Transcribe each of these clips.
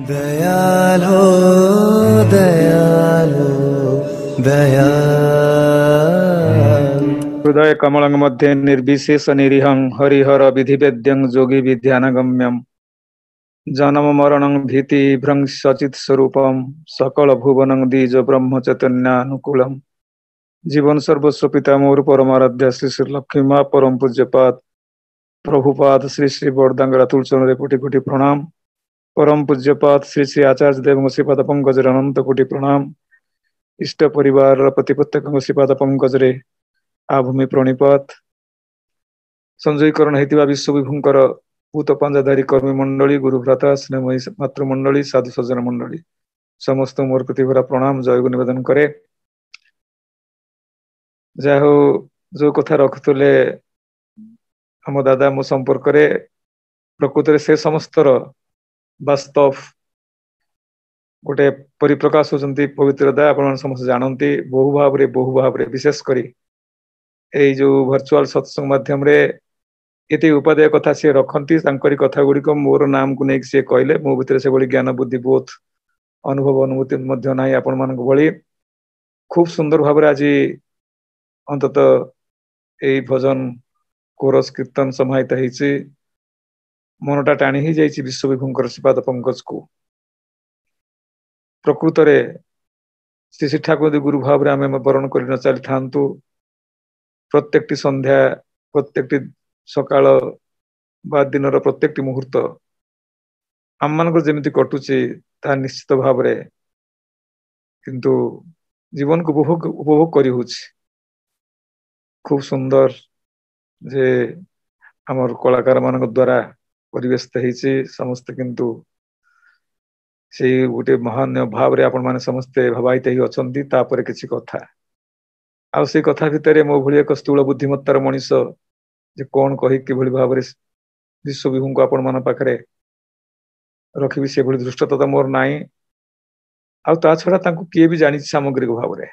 दयालो दयालो दयाल हृदय कमलं मध्ये निर्विशेष निरीहं हरिहर विधिवेद्यं योगी विद्यानगम्यं जन्म मरणं भीति भ्रंशचित स्वरूपं सकल भुवनं द्विज ब्रह्म चैतन्यानुकूलम जीवन सर्वस्व पिता मोर परमाराध्य श्री श्री लक्ष्मी माँ परम पूज्यपाद प्रभुपाद श्री श्री बरदांगड़ा तुलचरण कोटि कोटि प्रणाम। परम पूज्यपाद श्री श्री आचार्य देव श्रीपाद पंकज अनंत कोटि प्रणाम। इष्ट परिवार पति प्रत्येक श्रीपाद पंकजरे आभूमि प्रणिपात। संजयीकरण होता विश्व विभुंकर भूत पांजाधारी कर्मी मंडली गुरुभ्राता स्नेहमयी मातृमंडली साधु सज्जन मंडली समस्त मोर प्रतिभरा प्रणाम जय निवेदन करे। जहो जो कथा रखुले आम दादा मो संपर्क प्रकृत से समस्तर वास्तव गोटे परिप्रकाश होती पवित्रता आपण समस्त जानती बहु भाव विशेषकर यही जो भर्चुआल सत्संग माध्यम ये उपादेय कथा सी रखती कथा गुड़िक मोर नाम को लेकिन सी कहले मो भीतर से भाई ज्ञान बुद्धि बोध अनुभव अनुभूति ना आपण मान भली खूब सुंदर भाव आज अंतत यही भजन कोरस कीर्तन समाहित होती मनटा टाणी ही जाइए विश्व विभुंकर श्रीपाद पंकज को। प्रकृत में श्री श्री ठाकुर गुरु भाव में आम वरण कर न चली था प्रत्येक संध्या प्रत्येक सकाळ बा दिन प्रत्येक मुहूर्त आम मान जमी कटुची ता निश्चित भाव किंतु जीवन को उपभोग करी खूब सुंदर जे आमर कलाकार मान द्वारा परिवेशित होती समस्ते किंतु से गोटे महान भाव रे आपण माने समस्ते भावायित ही अछंती तापर किछि कथा आ से कथा भितर मो भली एक स्थूल बुद्धिमत्तार मनीष जे कौन कही किभली भाव रे विश्व विभु को आपण मान पाखरे रखिबी से भली दृष्टता तो मोर नाही आ ता छडा तांको किए भी जानि सामग्रिक भाव रे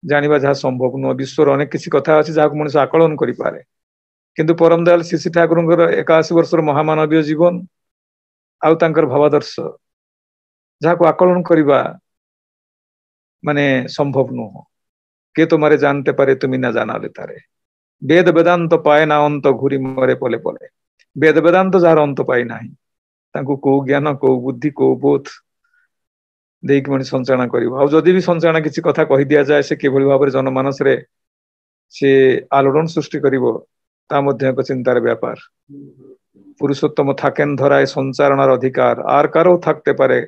जानिबा जहा संभव न विश्वर अनेक किछि कथा अछि जहा मनीष आकलन करि पारे किंतु परम दयाल श्री श्री ठाकुरंकर 81 वर्षर महामानवीय जीवन आउ तांकर भावादर्श जहा को आकलन करिबा माने संभव नुह के तुम्हारे जानते पारे तुम ना जाना ले तारे वेद वेदांत पाए ना अंत घूरी मरे पले पले वेद वेदांत जार अंत पाई ना तांको को ज्ञान को बुद्धि को बोध देख मन संचालना करिबा जदि भी संचालना किसी कथा कहि दिया जाए से किभली भाव रे जनमानस रे से आलोड़न सृष्टि करिवो ता मध्य एक चिंतार व्यापार पुरुषोत्तम थाकेन धराए संचारणार अधिकार आर कारो थाकते पारे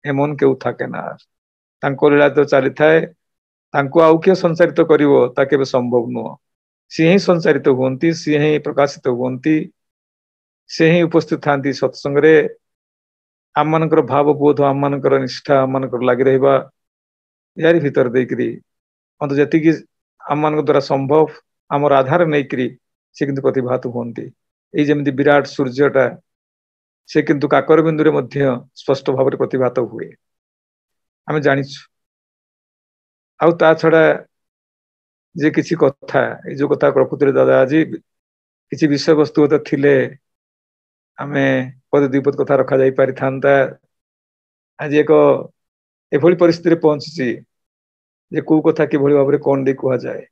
एमन केउ थाके ना तांको लीला तो चली थाए तांको आउ किए संचारित करिवो ता केबे संभव नुह सी ही संचारित हुंती सी ही प्रकाशित हुंती से ही उपस्थित थांती सत्संग रे आम मानकर भाव बोध आम मानकर निष्ठा आम मानकर लागि रहबा यारी भीतर देकरी अंत जति आम मान द्वारा संभव आमर आधार नैकरी से किंतु प्रतिभात हुंती एई जेमिति विराट सूर्यटा से किंतु काकर बिंदु रे मध्य स्पष्ट भाव रे प्रतिभात हुए आम जानिछु आउ ता छड़ा जे किसी कथा ए जो कथा प्रकृति रे दादा आज किसी विषय वस्तु तो थिले आमे पद द्विपद कथा रखा जाई पारि थांता आज एक एभली परिस्थिति पहुंची जे को कथा किभली भाव रे कोन दे कुआ जाए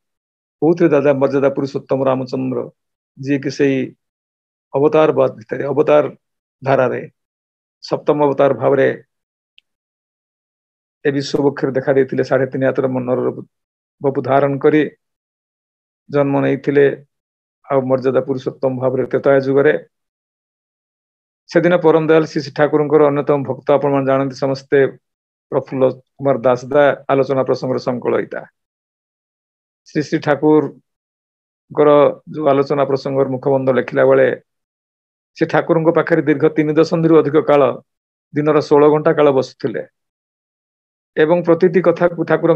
बहुत दादा मर्यादा पुरुषोत्तम रामचंद्र जी कि सही अवतार बाद भितर अवतार धारा रे सप्तम अवतार भाव रे ए विश्व बक्षर देखा देथिले 3.5 हाथ मनर बपु धारण करी जन्म नहीं आ मर्यादा पुरुषोत्तम भाव रे त्रेता जुगरे से दिन परम दयाल श्री ठाकुर अन्यतम भक्त आपण जानते समस्ते प्रफुल्ल कुमार दासदा आलोचना प्रसंग संकलिता श्री श्री ठाकुर जो आलोचना प्रसंग मुखबंध लिखला बेले से ठाकुर पाखे दीर्घ 3 दशंधि अधिक काल दिन 16 घंटा काल बसुले एवं प्रतिटी कथा को ठाकुर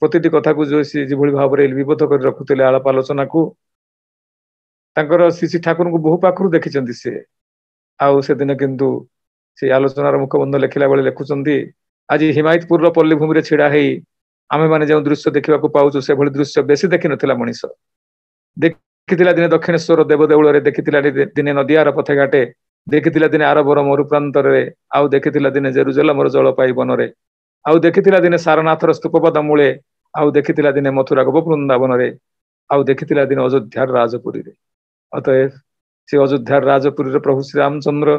प्रतिटी कथा को जो जो भाव में लिपिबद्ध कर रखुले आलाप आलोचना को श्री श्री ठाकुर को बहु पाखु देखी सी आउ से दिन किंतु से आलोचनार मुखबंध लिखला बेले लिखुंट आज हिमायतपुर पल्ली भूमि छिड़ा है आमे माने जो दृश्य देखा पाऊँ से भली दृश्य बेसी देखी नथिला मनीष देखी दिने दक्षिणेश्वर देवदेउल देखी दिने नदियार पथे घाटे ଦେଖିଥିଲା ଦିନେ ଆରବର ମରୁପ୍ରାନ୍ତରେ, ଆଉ ଦେଖିଥିଲା ଦିନେ ଜେରୁଜେଲମର ଜଳପାଇ ଆଉ ଦେଖିଥିଲା ଦିନେ ସାରନାଥର ସ୍ତୂପପଦ ମୂଳେ, ଆଉ ଦେଖିଥିଲା ଦିନେ ମଥୁରା ଗୋପ ବୃନ୍ଦାବନରେ, ଆଉ ଦେଖିଥିଲା ଦିନେ ଅଯୋଧ୍ୟାର ରାଜପୁରୀରେ। ଅତଏବ ସେ ଅଯୋଧ୍ୟାର ରାଜପୁରୀରେ ପ୍ରଭୁ ଶ୍ରୀରାମଚନ୍ଦ୍ର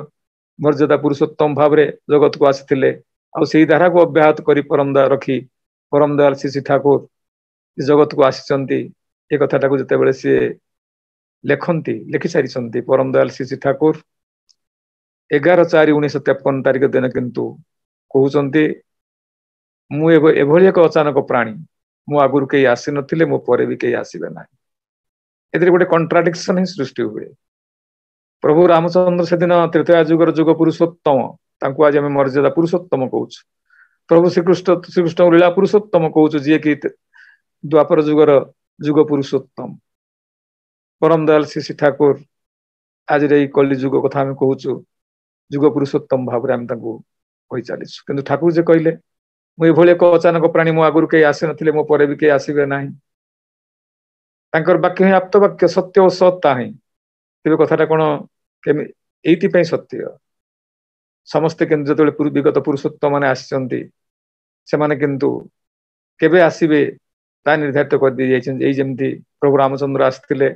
ମର୍ଯ୍ୟାଦା ପୁରୁଷୋତ୍ତମ ଭାବରେ ଜଗତକୁ ଆସିଥିଲେ। ଆଉ ସେଇ ଧାରାକୁ ଅବ୍ୟାହତ କରି ପରମଦୟା ରଖି ପରମଦୟାଲ ଶ୍ରୀ ଠାକୁର ଜଗତକୁ ଆସିଛନ୍ତି। ଏ କଥାଟାକୁ ଯେତେବେଳେ ସିଏ ଲେଖି ସାରିଛନ୍ତି ପରମଦୟାଲ ଶ୍ରୀ ଠାକୁର 11/4/1953 ତାରିଖ ଦିନ କିନ୍ତୁ କହୁଛନ୍ତି, ମୁଁ ଏଭଳି ଏକ ଅଚାନକ ପ୍ରାଣୀ, ମୁଁ ଆଗରୁ କେହି ଆସିନଥିଲେ, ମୋ ପରେ ବି କେହି ଆସିବେ ନାହିଁ। ଏଥିରେ ଗୋଟେ କଣ୍ଟ୍ରାଡିକ୍ସନ ହିଁ ସୃଷ୍ଟି ହୁଏ। ପ୍ରଭୁ ରାମଚନ୍ଦ୍ର ସେଦିନ ତ୍ରେତୟା ଯୁଗର ଯୁଗ ପୁରୁଷୋତ୍ତମ, ତାଙ୍କୁ ଆଜି ଆମେ ମର୍ଯ୍ୟାଦା ପୁରୁଷୋତ୍ତମ କହୁଛୁ। ପ୍ରଭୁ ଶ୍ରୀକୃଷ୍ଣ ଲୀଳା ପୁରୁଷୋତ୍ତମ କହୁଛୁ, ଯିଏକି ଦ୍ୱାପର ଯୁଗର ଯୁଗ ପୁରୁଷୋତ୍ତମ। ପରମ ଦୟାଲ ଶ୍ରୀ ଠାକୁର ଆଜିର ଏଇ କଲି ଯୁଗ କଥା ଆମେ କହୁଛୁ, ଯୁଗ ପୁରୁଷୋତ୍ତମ ଭାବରେ ଆମେ ତାଙ୍କୁ କହି ଚାଲିଛୁ। କିନ୍ତୁ ଠାକୁର ଯେ କହିଲେ, ମୁଁ ଏଭଳି ଏକ ଅଚାନକ ପ୍ରାଣୀ, ମୋ ଆଗରୁ କେହି ଆସିନଥିଲେ, ମୋ ପରେ ବି କେହି ଆସିବେ ନାହିଁ। ତାଙ୍କର ବାକ୍ୟ ହିଁ ଆପ୍ତ ବାକ୍ୟ, ସତ୍ୟ ଓ ସତ୍ ତାହା ହିଁ। ତେବେ କଥାଟା କଣ ଏଇଥିପାଇଁ ସତ୍ୟ, ସମସ୍ତେ କିନ୍ତୁ ଯେତେବେଳେ ବିଗତ ପୁରୁଷୋତ୍ତମ ମାନେ ଆସିଛନ୍ତି, ସେମାନେ କିନ୍ତୁ କେବେ ଆସିବେ ତାହା ନିର୍ଦ୍ଧାରିତ କରିଦେଇ ଯାଇଛନ୍ତି। ଏଇ ଯେମିତି ପ୍ରଭୁ ରାମଚନ୍ଦ୍ର ଆସିଥିଲେ,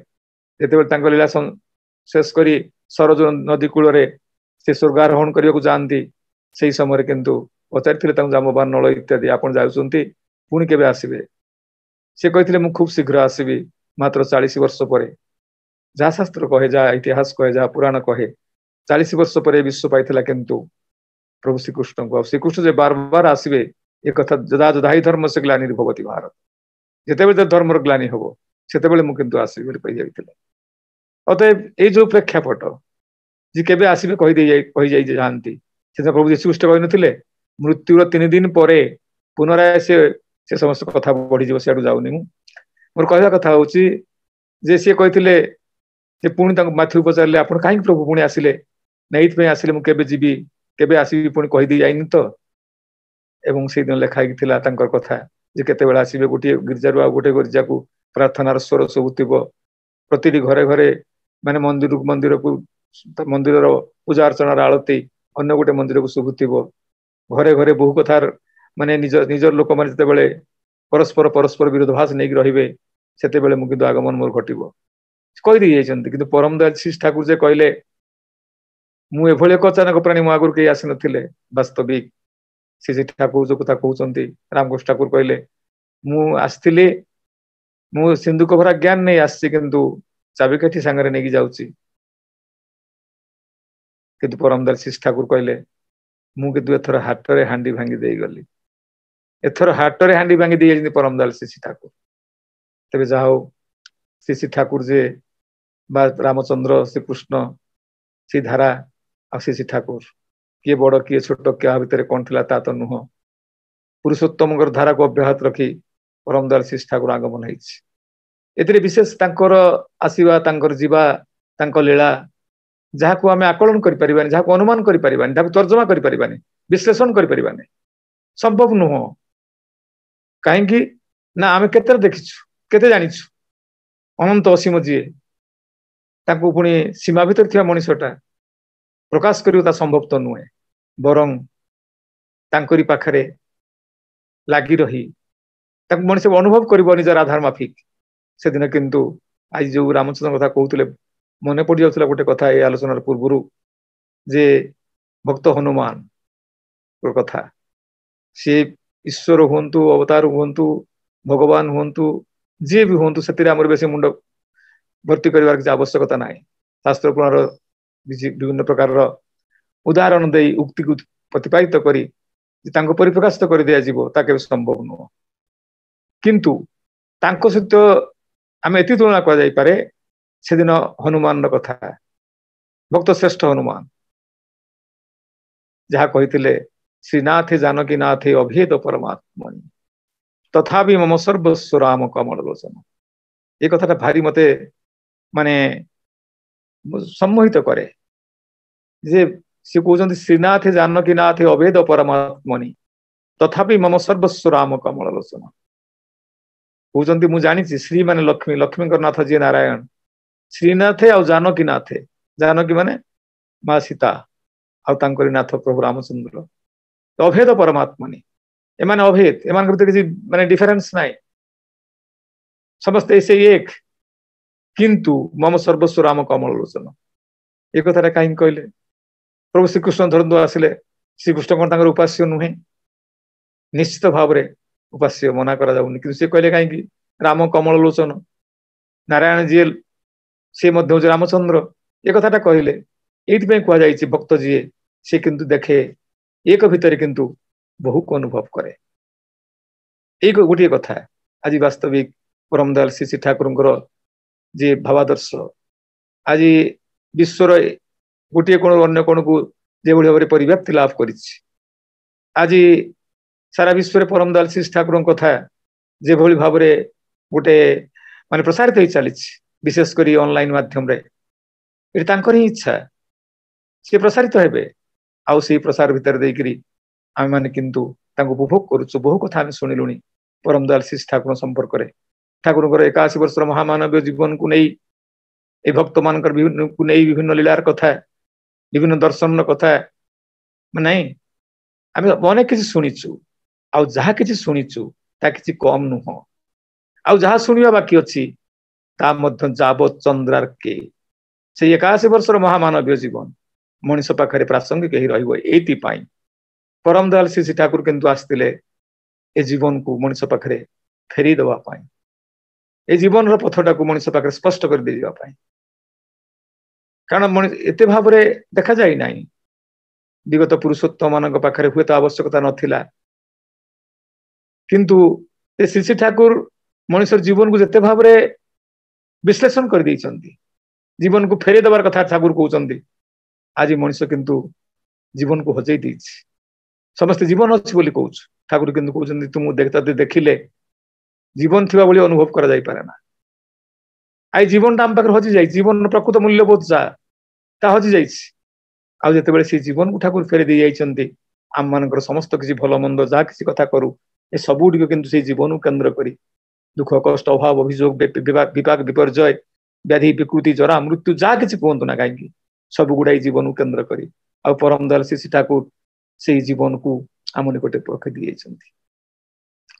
ଯେତେବେଳେ ତାଙ୍କ ଲୀଳା ଶେଷ କରି ସରଜ ନଦୀ କୂଳରେ ସେ ସ୍ୱର୍ଗାରୋହଣ କରିବାକୁ ଯାଆନ୍ତି, ସେଇ ସମୟରେ କିନ୍ତୁ ପଚାରିଥିଲେ ତାଙ୍କୁ ଜାମ୍ବବାନ ନଳ ଇତ୍ୟାଦି, ଆପଣ ଯାଉଛନ୍ତି ପୁଣି କେବେ ଆସିବେ? ସେ କହିଥିଲେ, ମୁଁ ଖୁବ ଶୀଘ୍ର ଆସିବି, ମାତ୍ର 40 ବର୍ଷ ପରେ। ଯାହା ଶାସ୍ତ୍ର କହେ, ଯାହା ଇତିହାସ କହେ, ଯାହା ପୁରାଣ କହେ, 40 ବର୍ଷ ପରେ ବିଶ୍ୱ ପାଇଥିଲା କିନ୍ତୁ ପ୍ରଭୁ ଶ୍ରୀକୃଷ୍ଣଙ୍କୁ। ଆଉ ଶ୍ରୀକୃଷ୍ଣ ଯେ ବାରବାର ଆସିବେ, ଏ କଥା ଯଦା ଯଦା ହି ଧର୍ମ ସେ ଗ୍ଲାନିର୍ଭବତି ଭାରତ, ଯେତେବେଳେ ଧର୍ମର ଗ୍ଲାନି ହବ ସେତେବେଳେ ମୁଁ କିନ୍ତୁ ଆସିବି ବୋଲି କହିଯାଇଥିଲେ। ଅତଏବ ଏଇ ଯୋଉ ପ୍ରେକ୍ଷାପଟ, ଯେ କେବେ ଆସିବେ କହିଯାଇ ଯାଆନ୍ତି, ସେଦିନ ପ୍ରଭୁ ଯୀଶୁଖ୍ରୀଷ୍ଟ କହିନଥିଲେ, ମୃତ୍ୟୁର 3 ଦିନ ପରେ ପୁନରାୟ ସେ ସମସ୍ତ କଥା ବଢିଯିବ, ସିଆଡୁ ଯାଉନି ମୁଁ। ମୋର କହିବା କଥା ହଉଛି ଯେ ସିଏ କହିଥିଲେ ଯେ ପୁଣି ତାଙ୍କୁ ମାଥ୍ୟୁ ପଚାରିଲେ, ଆପଣ କାହିଁକି ପ୍ରଭୁ ପୁଣି ଆସିଲେ? ନା ଏଇଥିପାଇଁ ଆସିଲେ, ମୁଁ କେବେ ଯିବି, କେବେ ଆସିବି ପୁଣି କହିଦେଇ ଯାଇନି ତ। ଏବଂ ସେଇଦିନ ଲେଖା ହେଇଥିଲା ତାଙ୍କର କଥା, ଯେ କେତେବେଳେ ଆସିବେ, ଗୋଟିଏ ଗିର୍ଜାରୁ ଆଉ ଗୋଟେ ଗିର୍ଜାକୁ ପ୍ରାର୍ଥନାର ସ୍ୱର ସବୁ ଥିବ, ପ୍ରତିଟି ଘରେ ଘରେ ମାନେ ମନ୍ଦିରର ପୂଜା ଅର୍ଚ୍ଚନାର ଆଳତି ଅନ୍ୟ ଗୋଟେ ମନ୍ଦିରକୁ ଶୁଭୁଥିବ, ଘରେ ଘରେ ବହୁ କଥାର ମାନେ ନିଜର ଲୋକମାନେ ଯେତେବେଳେ ପରସ୍ପର ବିରୋଧ ଭାଷ ନେଇକି ରହିବେ, ସେତେବେଳେ ମୁଁ କିନ୍ତୁ ଆଗମନ ମୋର ଘଟିବ କହିଦେଇ ଯାଇଛନ୍ତି। କିନ୍ତୁ ପରମ ଦୟାଲ ଶ୍ରୀ ଠାକୁର ଯେ କହିଲେ, ମୁଁ ଏଭଳି ଏକ ଅଚାନକ ପ୍ରାଣୀ, ମୋ ଆଗରୁ କେହି ଆସିନଥିଲେ, ବାସ୍ତବିକ ଶ୍ରୀ ଠାକୁର ଯୋଉ କଥା କହୁଛନ୍ତି, ରାମକୃଷ୍ଣ ଠାକୁର କହିଲେ, ମୁଁ ଆସିଥିଲି, ମୁଁ ସିନ୍ଧୁକ ଭରା ଜ୍ଞାନ ନେଇ ଆସିଛି, କିନ୍ତୁ ଚାବିକାଠି ସାଙ୍ଗରେ ନେଇକି ଯାଉଛି। କିନ୍ତୁ ପରମ ଦୟାଲ ଶ୍ରୀ ଠାକୁର କହିଲେ, ମୁଁ କିନ୍ତୁ ଏଥର ହାଟରେ ହାଣ୍ଡି ଭାଙ୍ଗି ଦେଇଗଲି। ଏଥର ହାଟରେ ହାଣ୍ଡି ଭାଙ୍ଗି ଦେଇଯାଇଛନ୍ତି ପରମ ଦୟାଲ ଶ୍ରୀ ଠାକୁର। ତେବେ ଯାହା ହଉ, ଶ୍ରୀ ଠାକୁର ଯେ ବା ରାମଚନ୍ଦ୍ର, ଶ୍ରୀକୃଷ୍ଣ, ସେ ଧାରା ଆଉ ଶ୍ରୀ ଠାକୁର, କିଏ ବଡ କିଏ ଛୋଟ, କାହା ଭିତରେ କଣ ଥିଲା ତା ତ ନୁହଁ। ପୁରୁଷୋତ୍ତମଙ୍କର ଧାରାକୁ ଅବ୍ୟାହତ ରଖି ପରମ ଦୟାଲ ଶ୍ରୀ ଠାକୁର ଆଗମନ ହେଇଛି। ଏଥିରେ ବିଶେଷ ତାଙ୍କର ଆସିବା, ତାଙ୍କର ଯିବା, ତାଙ୍କ ଲୀଳା, ଯାହାକୁ ଆମେ ଆକଳନ କରିପାରିବାନି, ଯାହାକୁ ଅନୁମାନ କରିପାରିବାନି, ଯାହାକୁ ତର୍ଜମା କରିପାରିବାନି, ବିଶ୍ଳେଷଣ କରିପାରିବାନି, ସମ୍ଭବ ନୁହଁ। କାହିଁକି ନା ଆମେ କେତେ ଦେଖିଛୁ, କେତେ ଜାଣିଛୁ। ଅନନ୍ତ ଅସୀମ ଯିଏ, ତାଙ୍କୁ ପୁଣି ସୀମା ଭିତରେ ଥିବା ମଣିଷଟା ପ୍ରକାଶ କରିବ, ତା ସମ୍ଭବ ତ ନୁହେଁ। ବରଂ ତାଙ୍କରି ପାଖରେ ଲାଗି ରହି ତାକୁ ମଣିଷ ଅନୁଭବ କରିବ ନିଜର ଆଧାର ମାଫିକ। ସେଦିନ କିନ୍ତୁ ଆଜି ଯୋଉ ରାମଚନ୍ଦ୍ର କଥା କହୁଥିଲେ, ମନେ ପଡି ଯାଉଥିଲା ଗୋଟେ କଥା ଏଇ ଆଲୋଚନାର ପୂର୍ବରୁ, ଯେ ଭକ୍ତ ହନୁମାନ କଥା, ସେ ଈଶ୍ୱର ହୁଅନ୍ତୁ, ଅବତାର ହୁଅନ୍ତୁ, ଭଗବାନ ହୁଅନ୍ତୁ, ଯିଏ ବି ହୁଅନ୍ତୁ, ସେଥିରେ ଆମର ବେଶୀ ମୁଣ୍ଡ ଭର୍ତ୍ତି କରିବାର କିଛି ଆବଶ୍ୟକତା ନାହିଁ। ଶାସ୍ତ୍ର ପୁରାଣର ବିଭିନ୍ନ ପ୍ରକାରର ଉଦାହରଣ ଦେଇ ଉକ୍ତିକୁ ପ୍ରତିପାଦିତ କରି ତାଙ୍କୁ ପରିପ୍ରକାଶିତ କରି ଦିଆଯିବ, ତା କେବେ ସମ୍ଭବ ନୁହଁ। କିନ୍ତୁ ତାଙ୍କ ସହିତ ଆମେ ଏତି ତୁଳନା କରାଯାଇପାରେ, ସେଦିନ ହନୁମାନର କଥା, ଭକ୍ତ ଶ୍ରେଷ୍ଠ ହନୁମାନ ଯାହା କହିଥିଲେ, ଶ୍ରୀନାଥେ ଜାନକୀ ନାଥେ ଅଭେଦ ପରମାତ୍ମନି ତଥାପି ମମ ସର୍ବସ୍ୱ ରାମ କମଳ ଲୋଚନ। ଏ କଥାଟା ଭାରି ମତେ ମାନେ ସମ୍ମୋହିତ କରେ, ଯେ ସେ କହୁଛନ୍ତି, ଶ୍ରୀନାଥେ ଜାନକୀ ନାଥେ ଅଭେଦ ପରମାତ୍ମନି ତଥାପି ମମ ସର୍ବସ୍ୱ ରାମ କମଳ ଲୋଚନ। କହୁଛନ୍ତି, ମୁଁ ଜାଣିଛି ଶ୍ରୀ ମାନେ ଲକ୍ଷ୍ମୀ, ଲକ୍ଷ୍ମୀଙ୍କର ନାଥ ଯିଏ ନାରାୟଣ, ଶ୍ରୀନାଥେ ଆଉ ଜାନକୀ ନାଥେ, ଜାନକୀ ମାନେ माँ सीता ଆଉ ତାଙ୍କରି ନାଥ ପ୍ରଭୁ ରାମଚନ୍ଦ୍ର ଅଭେଦ ପରମାତ୍ମା ନି ଏମାନେ ଅଭେଦ ଏମାନଙ୍କ ଭିତରେ କିଛି ମାନେ ଡିଫରେନ୍ସ ନାହିଁ ସମସ୍ତେ ସେଇ ଏକ କିନ୍ତୁ ମମ ସର୍ବସ୍ୱ ରାମ କମଳ ଲୋଚନ ଏ କଥାଟା କାହିଁକି କହିଲେ ପ୍ରଭୁ ଶ୍ରୀକୃଷ୍ଣ ଧରନ୍ତୁ ଆସିଲେ ଶ୍ରୀକୃଷ୍ଣ କଣ ତାଙ୍କର ଉପାସ୍ୟ ନୁହେଁ ନିଶ୍ଚିତ ଭାବରେ ଉପାସ୍ୟ ମନା କରାଯାଉନି କିନ୍ତୁ ସେ କହିଲେ କାହିଁକି ରାମ କମଳ ଲୋଚନ ନାରାୟଣ ଯିଏ ସେ ମଧ୍ୟ ହଉଛି ରାମଚନ୍ଦ୍ର ଏ କଥାଟା କହିଲେ ଏଇଥିପାଇଁ କୁହାଯାଇଛି ଭକ୍ତ ଯିଏ ସେ କିନ୍ତୁ ଦେଖେ ଏକ ଭିତରେ କିନ୍ତୁ ବହୁକୁ ଅନୁଭବ କରେ ଏଇ ଗୋଟିଏ କଥା ଆଜି ବାସ୍ତବିକ ପରମ ଦୟାଲ ଶ୍ରୀ ଠାକୁରଙ୍କର ଯେ ଭାବାଦର୍ଶ ଆଜି ବିଶ୍ୱର ଗୋଟିଏ କୋଣ ଅନ୍ୟ କୋଣକୁ ଯେଭଳି ଭାବରେ ପରିବ୍ୟାପ୍ତି ଲାଭ କରିଛି ଆଜି ସାରା ବିଶ୍ୱରେ ପରମ ଦୟାଲ ଶ୍ରୀ ଠାକୁରଙ୍କ କଥା ଯେଭଳି ଭାବରେ ଗୋଟେ ମାନେ ପ୍ରସାରିତ ହେଇ ଚାଲିଛି ବିଶେଷ କରି ଅନଲାଇନ ମାଧ୍ୟମରେ ଏଠି ତାଙ୍କର ହିଁ ଇଚ୍ଛା ସେ ପ୍ରସାରିତ ହେବେ ଆଉ ସେଇ ପ୍ରସାର ଭିତରେ ଦେଇକିରି ଆମେ ମାନେ କିନ୍ତୁ ତାଙ୍କୁ ଉପଭୋଗ କରୁଛୁ ବହୁ କଥା ଆମେ ଶୁଣିଲୁଣି ପରମ ଦୟାଲ ଶ୍ରୀ ଠାକୁର ସମ୍ପର୍କରେ ଠାକୁରଙ୍କର 81 ବର୍ଷର ମହାମାନବୀୟ ଜୀବନକୁ ନେଇ ଏ ଭକ୍ତ ମାନଙ୍କର ବିଭିନ୍ନ ଲୀଳାର କଥା ବିଭିନ୍ନ ଦର୍ଶନର କଥା ନାଇଁ ଆମେ ଅନେକ କିଛି ଶୁଣିଛୁ ଆଉ ଯାହା କିଛି ଶୁଣିଛୁ ତାହା କିଛି କମ ନୁହଁ ଆଉ ଯାହା ଶୁଣିବା ବାକି ଅଛି ତା ମଧ୍ୟ ଯାବତ ଚନ୍ଦ୍ରାର୍କେ ସେଇ 81 ବର୍ଷର ମହାମାନବୀୟ ଜୀବନ ମଣିଷ ପାଖରେ ପ୍ରାସଙ୍ଗିକ ହେଇ ରହିବ ଏଇଥିପାଇଁ ପରମ ଦୟାଲ ଶ୍ରୀ ଠାକୁର କିନ୍ତୁ ଆସିଥିଲେ ଏ ଜୀବନକୁ ମଣିଷ ପାଖରେ ଫେରି ଦେବା ପାଇଁ ଏ ଜୀବନର ପଥଟାକୁ ମଣିଷ ପାଖରେ ସ୍ପଷ୍ଟ କରି ଦେଇଯିବା ପାଇଁ କାରଣ ଏତେ ଭାବରେ ଦେଖାଯାଇ ନାହିଁ ବିଗତ ପୁରୁଷୋତ୍ତମ ମାନଙ୍କ ପାଖରେ ହୁଏତ ଆବଶ୍ୟକତା ନଥିଲା କିନ୍ତୁ ଶ୍ରୀ ଠାକୁର ମଣିଷର ଜୀବନକୁ ଯେତେ ଭାବରେ ବିଶ୍ଳେଷଣ କରିଦେଇଛନ୍ତି ଜୀବନକୁ ଫେରେଇ ଦେବାର କଥା ଠାକୁର କହୁଛନ୍ତି ଆଜି ମଣିଷ କିନ୍ତୁ ଜୀବନକୁ ହଜେଇ ଦେଇଛି ସମସ୍ତେ ଜୀବନ ଅଛି ବୋଲି କହୁଛୁ ଠାକୁର କିନ୍ତୁ କହୁଛନ୍ତି ତୁମକୁ ଦେଖିଲେ ଜୀବନ ଥିବା ଭଳି ଅନୁଭବ କରାଯାଇପାରେ ନା ଆଇ ଜୀବନଟା ଆମ ପାଖରେ ହଜି ଯାଇଛି ଜୀବନର ପ୍ରକୃତ ମୂଲ୍ୟବୋଧ ଯାହା ତାହା ହଜି ଯାଇଛି ଆଉ ଯେତେବେଳେ ସେ ଜୀବନକୁ ଠାକୁର ଫେରି ଦେଇ ଯାଇଛନ୍ତି ଆମ ମାନଙ୍କର ସମସ୍ତ କିଛି ଭଲ ମନ୍ଦ ଯାହା କିଛି କଥା କରୁ ଏ ସବୁଗୁଡ଼ିକ କିନ୍ତୁ ସେଇ ଜୀବନକୁ କେନ୍ଦ୍ର କରି ଦୁଃଖ କଷ୍ଟ ଅଭାବ ଅଭିଯୋଗ ବିପାକ ବିପର୍ଯ୍ୟୟ ବ୍ୟାଧି ବିକୃତି ଜରା ମୃତ୍ୟୁ ଯାହା କିଛି କୁହନ୍ତୁ ନା କାହିଁକି ସବୁ ଗୁଡାଇ ଜୀବନକୁ କେନ୍ଦ୍ର କରି ଆଉ ପରମ ଦୟାଲ ଶ୍ରୀ ଠାକୁର ସେଇ ଜୀବନକୁ ଆମ ନିକଟେ ରଖି ଦେଇଯାଇଛନ୍ତି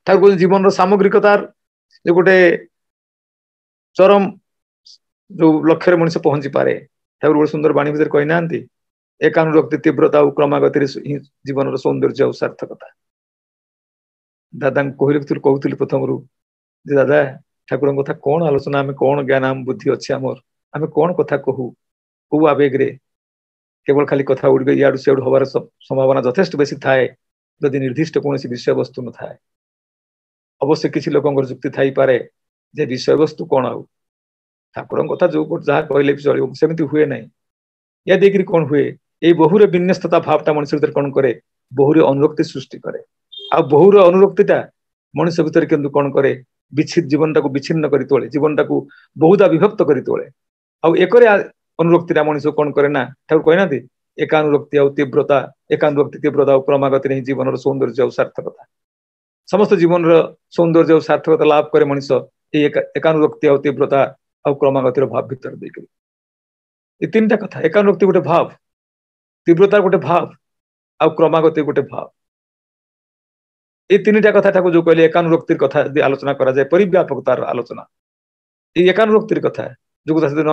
ଠାକୁର ଜୀବନର ସାମଗ୍ରିକତାର ଯେ ଗୋଟେ ଚରମ ଯୋଉ ଲକ୍ଷ୍ୟରେ ମଣିଷ ପହଞ୍ଚି ପାରେ ଠାକୁର ଗୋଟେ ସୁନ୍ଦର ବାଣୀ ଭିତରେ କହିନାହାନ୍ତି ଏକାନୁରକ୍ତି ତୀବ୍ରତା ଆଉ କ୍ରମାଗତିରେ ଜୀବନର ସୌନ୍ଦର୍ଯ୍ୟ ଆଉ ସାର୍ଥକତା ଦାଦାଙ୍କୁ କହୁଥିଲି ପ୍ରଥମରୁ ଯେ ଦାଦା ଠାକୁରଙ୍କ କଥା କଣ ଆଲୋଚନା ଆମେ କଣ ଜ୍ଞାନ ଆମ ବୁଦ୍ଧି ଅଛି ଆମର ଆମେ କଣ କଥା କହୁ କୋଉ ଆବେଗରେ କେବଳ ଖାଲି କଥା ଗୁଡିକ ଇଆଡୁ ସିଆଡୁ ହବାର ସମ୍ଭାବନା ଯଥେଷ୍ଟ ବେଶୀ ଥାଏ ଯଦି ନିର୍ଦ୍ଦିଷ୍ଟ କୌଣସି ବିଷୟବସ୍ତୁ ନଥାଏ ଅବଶ୍ୟ କିଛି ଲୋକଙ୍କର ଯୁକ୍ତି ଥାଇପାରେ ଯେ ବିଷୟବସ୍ତୁ କଣ ଆଉ ଠାକୁରଙ୍କ କଥା ଯୋଉ ଯାହା କହିଲେ ବି ଚଳିବ ସେମିତି ହୁଏ ନାହିଁ ୟା ଦେଇକିରି କଣ ହୁଏ ଏଇ ବହୁରେ ବିନ୍ୟସ୍ତତା ଭାବଟା ମଣିଷ ଭିତରେ କଣ କରେ ବହୁରେ ଅନୁରକ୍ତି ସୃଷ୍ଟି କରେ ଆଉ ବହୁର ଅନୁରକ୍ତିଟା ମଣିଷ ଭିତରେ କିନ୍ତୁ କଣ କରେ ଜୀବନଟାକୁ ବିଚ୍ଛିନ୍ନ କରି ତୋଳେ ଜୀବନଟାକୁ ବହୁତା ବିଭକ୍ତ କରି ତୋଳେ ଆଉ ଏକରେ ଅନୁରକ୍ତିଟା ମଣିଷ କଣ କରେ ନା ଠାକୁର କହିନାହାନ୍ତି ଏକାନୁରକ୍ତି ଆଉ ତୀବ୍ରତା ଆଉ କ୍ରମାଗତିରେ ହିଁ ଜୀବନର ସୌନ୍ଦର୍ଯ୍ୟ ଆଉ ସାର୍ଥକତା ସମସ୍ତ ଜୀବନର ସୌନ୍ଦର୍ଯ୍ୟ ଆଉ ସାର୍ଥକତା ଲାଭ କରେ ମଣିଷ ଏଇ ଏକାନୁରକ୍ତି ଆଉ ତୀବ୍ରତା ଆଉ କ୍ରମାଗତିର ଭାବ ଭିତରେ ଦେଇକରି ଏ ତିନିଟା କଥା ଏକାନୁରକ୍ତି ଗୋଟେ ଭାବ ତୀବ୍ରତା ଗୋଟେ ଭାବ ଆଉ କ୍ରମାଗତି ଗୋଟେ ଭାବ এই তিনিটা কথা ঠাকুর ଯୋଉ କହିଲେ ଏକାନୁରକ୍ତିର କଥା ଯଦି ଆଲୋଚନା କରାଯାଏ ପରିବ୍ୟାପକତାର ଆଲୋଚନା এই ଏକାନୁରକ୍ତିର କଥା ଯୋଉ ସେଦିନ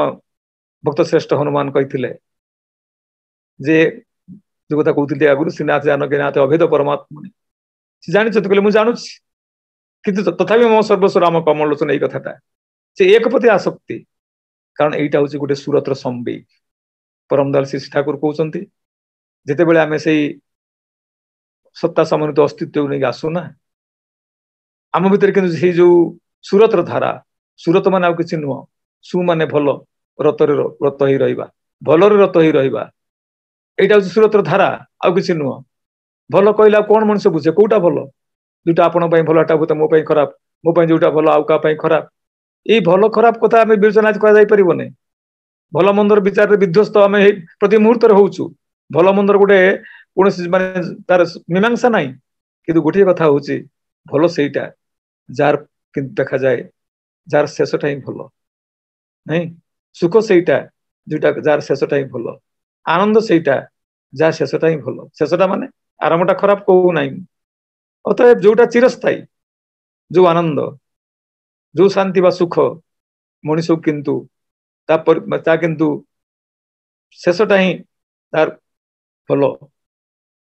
ଭକ୍ତ ଶ୍ରେଷ୍ଠ ହନୁମାନ କହିଥିଲେ ଯେ ଯୋଉ କଥା କହୁଥିଲି ଆଗରୁ ଶ୍ରୀନାଥ ଜାନକୀନାଥ ଅଭେଦ ପରମାତ୍ମା ସେ ଜାଣିଛନ୍ତି କହିଲେ ମୁଁ ଜାଣୁଛି କିନ୍ତୁ ତଥାପି ମୋ ସର୍ବସ୍ୱ ରାମ କମଳ ଲୋଚନ ଏଇ କଥାଟା ସେ ଏକ ପ୍ରତି ଆସକ୍ତି କାରଣ ଏଇଟା ହଉଛି ଗୋଟେ ସୁରତର ସମ୍ବେଗ ପରମ ଦୟାଲ ଶ୍ରୀ ଠାକୁର କହୁଛନ୍ତି ଯେତେବେଳେ ଆମେ ସେଇ ସତ୍ତା ସମନ୍ୱିତ ଅସ୍ତିତ୍ୱକୁ ନେଇକି ଆସୁନା ଆମ ଭିତରେ କିନ୍ତୁ ସେଇ ଯୋଉ ସୁରତର ଧାରା ସୁରତ ମାନେ ଆଉ କିଛି ନୁହଁ ସୁ ମାନେ ଭଲ ରତରେ ରତ ହେଇ ରହିବା ଭଲରେ ରତ ହେଇ ରହିବା ଏଇଟା ହଉଛି ସୁରତର ଧାରା ଆଉ କିଛି ନୁହଁ ଭଲ କହିଲେ ଆଉ କଣ ମଣିଷ ବୁଝେ କୋଉଟା ଭଲ ଯୋଉଟା ଆପଣଙ୍କ ପାଇଁ ଭଲ ଏଟା ହୁଏତ ମୋ ପାଇଁ ଖରାପ ମୋ ପାଇଁ ଯୋଉଟା ଭଲ ଆଉ କାହା ପାଇଁ ଖରାପ ଏଇ ଭଲ ଖରାପ କଥା ଆମେ ବିବେଚନା କରାଯାଇ ପାରିବନି ଭଲ ମନ୍ଦର ବିଚାରରେ ବିଧ୍ୱସ୍ତ ଆମେ ପ୍ରତି ମୁହୂର୍ତ୍ତରେ ହଉଛୁ ଭଲ ମନ୍ଦର ଗୋଟେ କୌଣସି ମାନେ ତାର ମୀମାଂସା ନାହିଁ କିନ୍ତୁ ଗୋଟିଏ କଥା ହଉଛି ଭଲ ସେଇଟା ଯାହାର କିନ୍ତୁ ଦେଖାଯାଏ ଯାହାର ଶେଷଟା ହିଁ ଭଲ ନାଇଁ ସୁଖ ସେଇଟା ଯୋଉଟା ଯାହାର ଶେଷଟା ହିଁ ଭଲ आनंद सेटा जहाँ शेषटा ही भल शेषटा माने आरंभटा खराब कहू ना अतएव जोटा चिरस्थायी जो आनंद जो शांति बा सुख मनीष किंतु किंतु शेषटा ही तार भल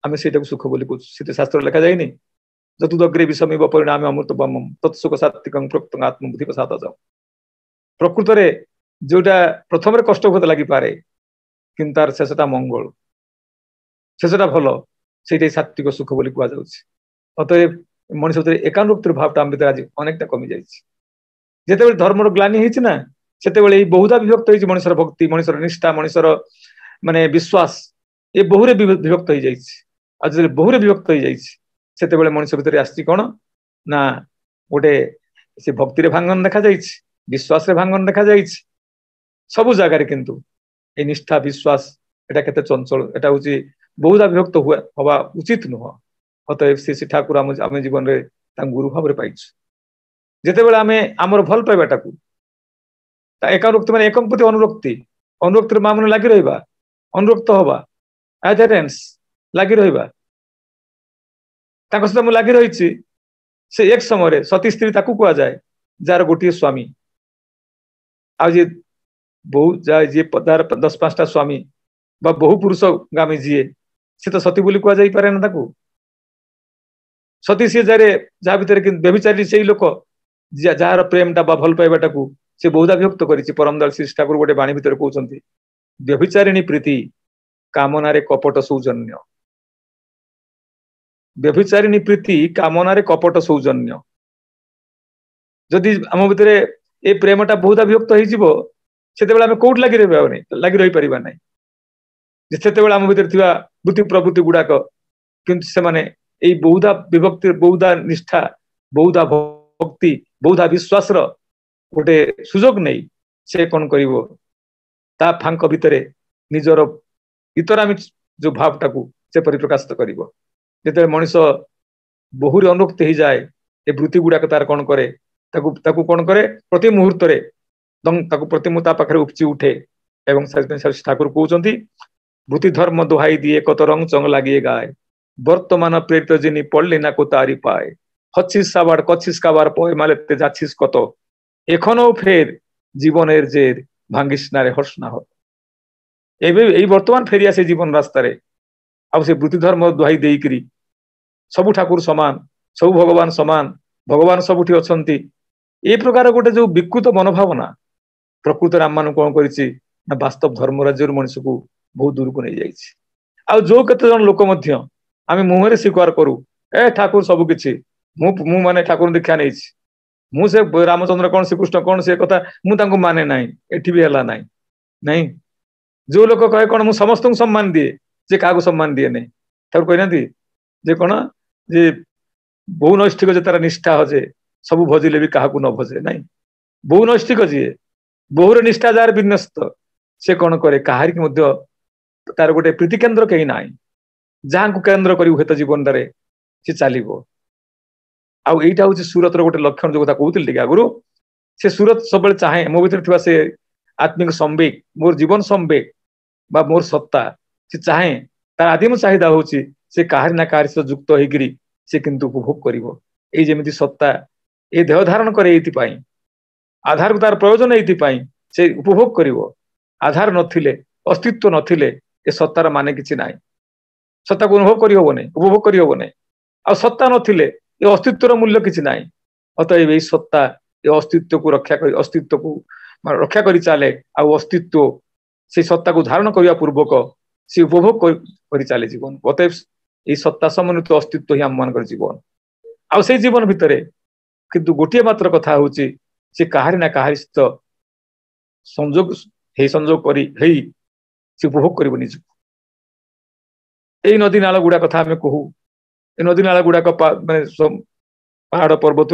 आम से सुख बोली कहते शास्त्र लिखा जाए चतुदग्रे विषमिव परिणाम अमृत बम तत्सुख सात्विक प्रोक्त आत्मबुद्धि प्रसाद जाओ प्रकृत में जोटा प्रथम कष्ट बोध लगी पारे किंतु तार शेषटा मंगल शेषटा भल से सात्विक सुख बोली कह अतएव मनीष एकानुक्तिर भावटा आम भर आज अनेकटा कमी जाते धर्मर ग्लानी होना से बहुधा विभक्त हो मनुष्यर भक्ति मनुष्यर निष्ठा मनुष्यर माने विश्वास ये बहुरे विभक्त हो जाए बहुरे विभक्त हो जाए मनुष्य भितर आसी कौन ना गोटे से भक्ति रे भांगन देखा विश्वास रे भांगन देखा सबु जगार किंतु ये निष्ठा विश्वास एटा केते चंचल एटा होची बहुधा विभक्त हुआ हवा उचित नुह अतएव श्री ठाकुर आम जीवन में गुरु भाव जिते आमे आमर भल पाइबाटा को एकानुक्ति माने एकम प्रति अनुरक्ति अनुरक्ति मां मन लगी रहा अनुरक्त हवा एडेरेंस लगी रहा सहित लगी रही से एक समय सती स्त्री ताकू कह जाए जार गोटे स्वामी आज बहु जी 10-5टा स्वामी बा बहु पुरुष गामी जीए सी तो सती बोली कह जाई पारे ना ताकू सती सी जहाँ भीतर व्यभिचारी से लोक जार प्रेमटा बा भल पाइबाटा को से बहुधा विभक्त करिछि परमदयाल श्री ठाकुर गोटे बाणी भीतर कहउछन्ति व्यभिचारिणी प्रीति कामनारे कपट सौजन्य व्यभिचारिणी प्रीति कामनारे कपट सौजन्य जदि आम भीतर ए प्रेमटा बहुधा विभक्त हो से कौट लगी रही पारिबा नहीं से आम भीतर थिबा वृत्ति प्रवृत्ति गुड़ाक किंतु से माने ए बहुधा विभक्ति बहुधा निष्ठा बहुधा भक्ति बहुधा विश्वास गोटे सुजोग नहीं से कौन करिवो ता फांक भितरे निजर इतरामी जो भावटा को से परिप्रकाशित करिवो जेते मनीष बहुरे अनुरक्त हो जाए ए वृत्ति गुड़ाक तार कौन करे ताकू कौन करे प्रति मुहूर्त प्रति मुहूर्त पाखे उपची उठे एवं ठाकुर कहते वृत्ति धर्म दोहाई दिए कत रंग चंग लगिए गाए वर्तमान प्रेरित जिनी पड़ली ना को तारी पाए हच्छिस साबार कच्छिस काबार पय मालेते जाच्छिस कत एखनो फेर जीवनेर जेर भांगिस नारे हर्ष ना हो वर्तमान फेरी आसे जीवन रास्तार आ से वृत्ति धर्म दुहाई देकरी सबु ठाकुर समान सब भगवान समान भगवान सबुठी अछंती ए प्रकार गोटे जो विकृत मनोभावना प्रकृत आम मान कौन करिछि ना वास्तव धर्म राज्य मनुष्य को बहुत दूर को नहीं जाइछि आ जो केते जन लोक मध्य आमे मुहरे स्वीकार करू ए ठाकुर सबु किछि मु माने ठाकुर दीक्षा नहीं मु से रामचंद्र कौन श्रीकृष्ण कौन से कथा मुझे माने नहीं एठी भी हला नहीं नहीं जो लोक कहे कौन मु समस्त सम्मान दिए जे क्या सम्मान दिए नहीं ठाकुर कहना जे कौन जे बहु नैष्ठिक जे तार निष्ठा हजे सब भजिले भी क्या न भजे नहीं बहु नैष्ठिक जी बहुर निष्ठा जार विन्यस्त से कौन करे कहार की मध्य तार गोटे प्रीति केन्द्र कहीं ना जहाँ को केन्द्र कर हुए जीवन से चलो आईटा हूँ सूरत गोटे लक्षण जो कथा कहते आगुरी से सूरत सब चाहे मो भर से आत्मिक संवेग मोर जीवन संवेग बा मोर सत्ता से चाहे तार आदिम चाहिदा हूँ से कहार ना कहार सहित युक्त होकर से किंतु उपभोग कर जमी सत्ता ये देह धारण करे आधार को तार प्रयोजन ये से उपभोग कर आधार नथिले अस्तित्व नथिले ए सत्तार माने किछि नाई सत्ता को अनुभव करी होबो नै उपभोग करी होबो नै आ सत्ता नथिले ए अस्तित्वर मूल्य किछि नाई अतएव ए सत्ता ए अस्तित्व को रक्षा करी चाले आ अस्तित्व से सत्ता को धारण करिया पूर्वक से उपभोग करी चाले जीवन अतएव ए सत्ता समन्वित अस्तित्व ही आम मानकर जीवन आ से जीवन भितरे किंतु गोटे मात्र कथा होची से कहारी ना कहारी सहित संजोग करी से उपभोग कर निज नदी नाल गुड़ा कथा आम कहू ए नदी नाल गुड़ाक पहाड़ पर्वत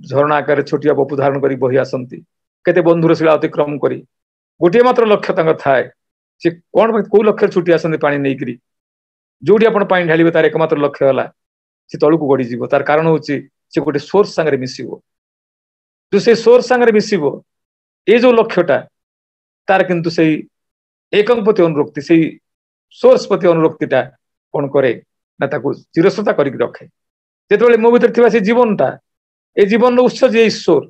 झरणा आकार छोटिया बपु धारण कर बही आसती केते बंधुर शिला अतिक्रम करी गोटे मात्र लक्ष्य थाए से कौन कौ लक्ष्य छुटी आसती पानी नहीं जोटी आप ढाले तार एकमात्र लक्ष्य है से तलू को गड़ीज तार कारण हूँ से गोटे सोर्स सांगे मिसिबो जो से सोर्स सांगे मिसिबो ये जो लक्ष्यटा तार किंतु से एकं प्रति अनुरक्ति से सोर्स प्रति अनुरक्तिटा कौन करे ना ताकू चिरश्रोता करके रखे जेतेबेले मो भीतर थिबा से जीवनटा ए जीवन उत्स जे ईश्वर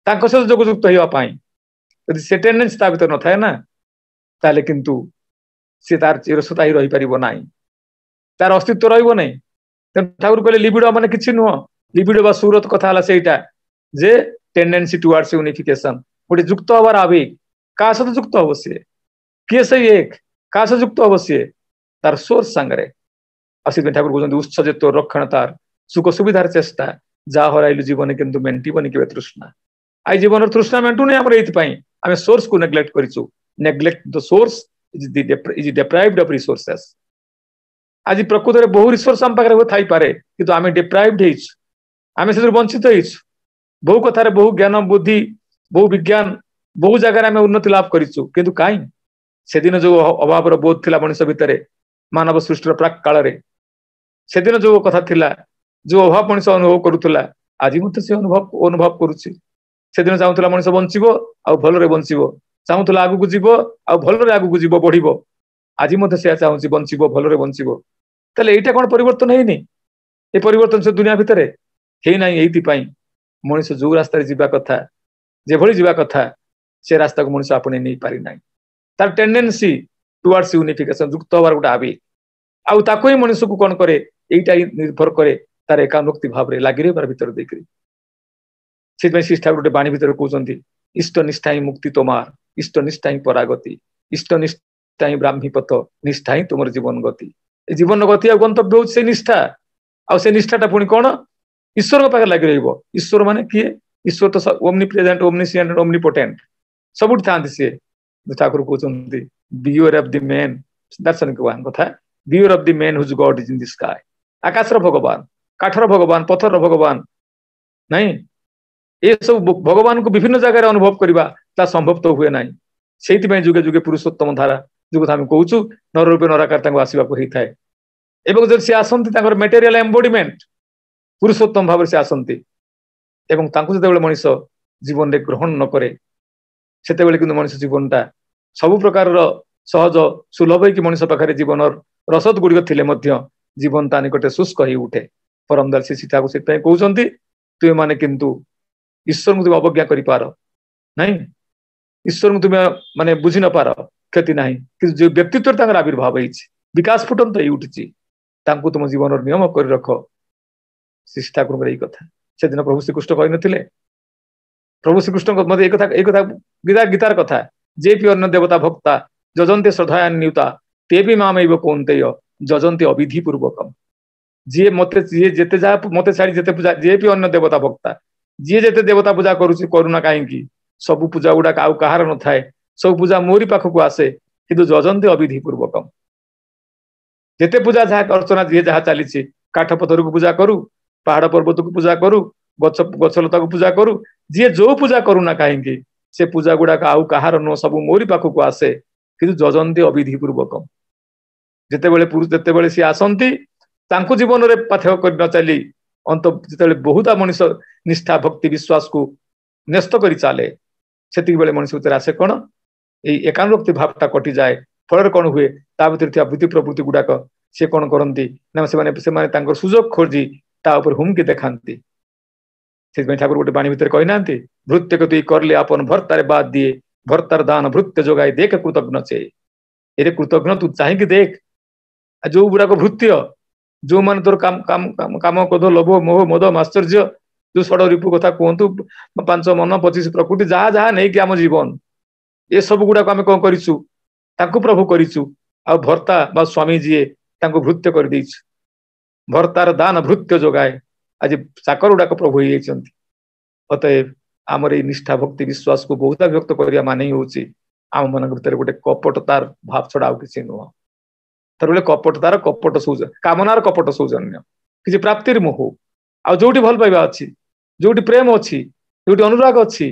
तांको सहित जोगयुक्त होइबा पाई यदि से टेंडेंसी ता भीतर न थाए ना ताले किंतु से तार चिरश्रोता ही रही परिबो नाही तार अस्तित्व रहिबो नाही ठाकुर कहले लिबिडो माने किछि नुह लिबिडो बा सुरत कथा हला सेटा जे टेंडेंसी टुवर्ड्स यूनिफिकेशन गोटे जुक्त हबार आवेग का सहित जुक्त अवश्य किए से एक का सहित जुक्त अवश्य तार सोर्स संगरे असित ठाकुर कहते उत्स जे तोर रक्षण तार सुख सुविधार चेष्टा जा हराइलु जीवन किंतु मेंटिबनी केबे तृष्णा आई जीवन तृष्णा मेंटु नै हमर एथि पई आमे सोर्स को नेग्लेक्ट करिछु neglect the source is deprived of resources आज प्रकृत में बहु रिसोर्स हम पाखे थाई पारे किंतु आमे डिप्राइव्ड हेइछु आमे से वंचित हेइछु बहु कथार बहु ज्ञान बुद्धि बहु विज्ञान बहु जगह आमे उन्नति लाभ करिछु किंतु काई से दिन जो अभाव रो बोध थिला मनुष्य भितरे मानव सृष्टिर प्राक काल रे से दिन जो कथा थिला जो अभाव मनुष्य अनुभव करूथला आज मते से अनुभव करूछि से दिन चाहूला मनुष्य बंचिबो आ भल रे बंचिबो चाहूला आगु को जीवो आ भल रे आगु को जीवो बढ़िबो आज मते से चाहूछि बंचिबो भल रे बंचिबो तले एटा कोन परिवर्तन हेइनी ए परिवर्तन से दुनिया भितरे हे नाही एथि पई मनुष्य जो रास्ता रे जीवा कथा जे भली जीवा कथा से रास्ता को मनुष्य आपने नहीं पारि नाही तार टेंडेंसी टुवर्ड्स यूनिफिकेशन जुक्त होबार गोटे आवेग आउ ताको ही मनुष्य को कौन करे एटा निर्भर करे तार एकानुक्ति भाव रे लागि रहबार भीतर देखि से श्री ठाकुर गोटे बाणी भीतर कहउचंती इष्ट निष्ठा ही मुक्ति तोमार इष्ट निष्ठा ही परागति इष्ट निष्ठा ही ब्राह्मी पथ निष्ठा ही तुमर जीवन गति जीवन गति आ गंतव्य हो से निष्ठा आ से निष्ठाटा पुणी कौन ईश्वर पाखे लागि रहइबो ईश्वर माने किए ईश्वर तो ओमनी प्रेजेंट ओमनिशिएंट ओमनीपोटेंट सबुठ थांती से ठाकुर कहउचंती बियोर ऑफ द मैन दार्शनिक कथा बियोर of the man whose god is in the sky आकाशर भगवान काठर भगवान पत्थर भगवान नहीं ये सब भगवान को विभिन्न जगह अनुभव करवा ता संभव तो हुए नहीं से जुगे जुगे पुरुषोत्तम धारा जो कथा आम कहूँ नर रूपे नराकार आसवा होता है एवं जब सी आसती मेटेरियल एम्बोडीमेंट पुरुषोत्तम भाव से आसती एवं जो मनीष जीवन में ग्रहण न करे से मनीष जीवनटा सबु प्रकार सहज सुलभ कि मनीष पाखे जीवन रसद गुड़िक थे जीवन ता निकटे शुष्क हो उठे परमदार से सीता को कहते तुम मैंने किंतु ईश्वर को तुम अवज्ञा कर पार नहीं ईश्वर को तुम्हें माने बुझी न पार क्षति नहीं कि जो व्यक्तित्व आविर्भाव विकास फुटन तो उठी तुम जीवन नियम कर रख श्री ठाकुर यही कथा से दिन प्रभु श्रीकृष्ण कही नथिले प्रभु श्रीकृष्ण मत गीता गीतार कथा जे भी अन्य देवता भक्ता जजंते श्रद्धान्युता ते भी मामेव कौन्तेय जजंते अविधि पूर्वकम जी मते जी जेते जा मते छाड़ी जेते पूजा जे भी अन्य देवता भक्ता जी जेते देवता पूजा करूची करूना काहेकि सब पूजा गुडा आउ कहार न थाए सब पूजा मोरी पाखक आसे किंतु जजंते अविधि पूर्वकम जेते पूजा जहा अर्चना जी जहा चली काठ पत्थर को पूजा करू पहाड़ पर्वत को पूजा करू गछ गछलता को पूजा करू जी जो पूजा करूना काहेकि से पूजा गुडा आउ कहार न सब मोरी पाखक आसे किंतु जजंते अविधि पूर्वकम जेतेबेले पुरुष जेतेबेले सी आसंती तांको जीवन रे पाथेय कर न चली अंत जेतेबेले बहुता मनुष्य निष्ठा भक्ति विश्वास को नष्ट करी चाले सेति बेले मनुष्य उतर आसे कोन ए एकानुक्ति भावटा कटि जाए फल कोन हुए ता भीतर थिया बुद्धि प्रवृत्ति गुडाक से कोन करंती ना से माने तांको सुजोग खोजी ता ऊपर हुमकी देखांती से ठाकुर गोटे बाणी भीतर कहि नांती भृत्य को तुई करले अपन भर्तारे बाद दिए भर्तार दान भृत्य जोगाई देख कृतज्ञ छे एरे कृतज्ञ तू चाहिए देख जो गुड़ाक भृत्य जो मान तोर काम काम काम काम क्रोध लोभ मोह मद आश्चर्य जो षड रिपु कथा कहतु 5 मन 25 प्रकृति जहाँ जहाँ नहीं कि आम जीवन ये सब गुड़ाक आम कौन करिछु ताकू प्रभु करिछु आ भर्ता बा स्वामी जी ताकू भृत्य कर देइछु भर्तार दान भृत्य जोगाए आज चाकर गुड़ाक प्रभु ही अतएव आमर ये निष्ठा भक्ति विश्वास को बहुत व्यक्त करिया माने होची आम मन भीतर गोटे कपटतार भाव छड़ा आउ किसी नुह तर बोले कपटतार कपट सौजन्य कामनार कपट सौजन्य किसी प्राप्तिर मोह आ जोटी भल पाइबा अच्छी जोटी प्रेम अच्छी जोटी अनुराग अच्छी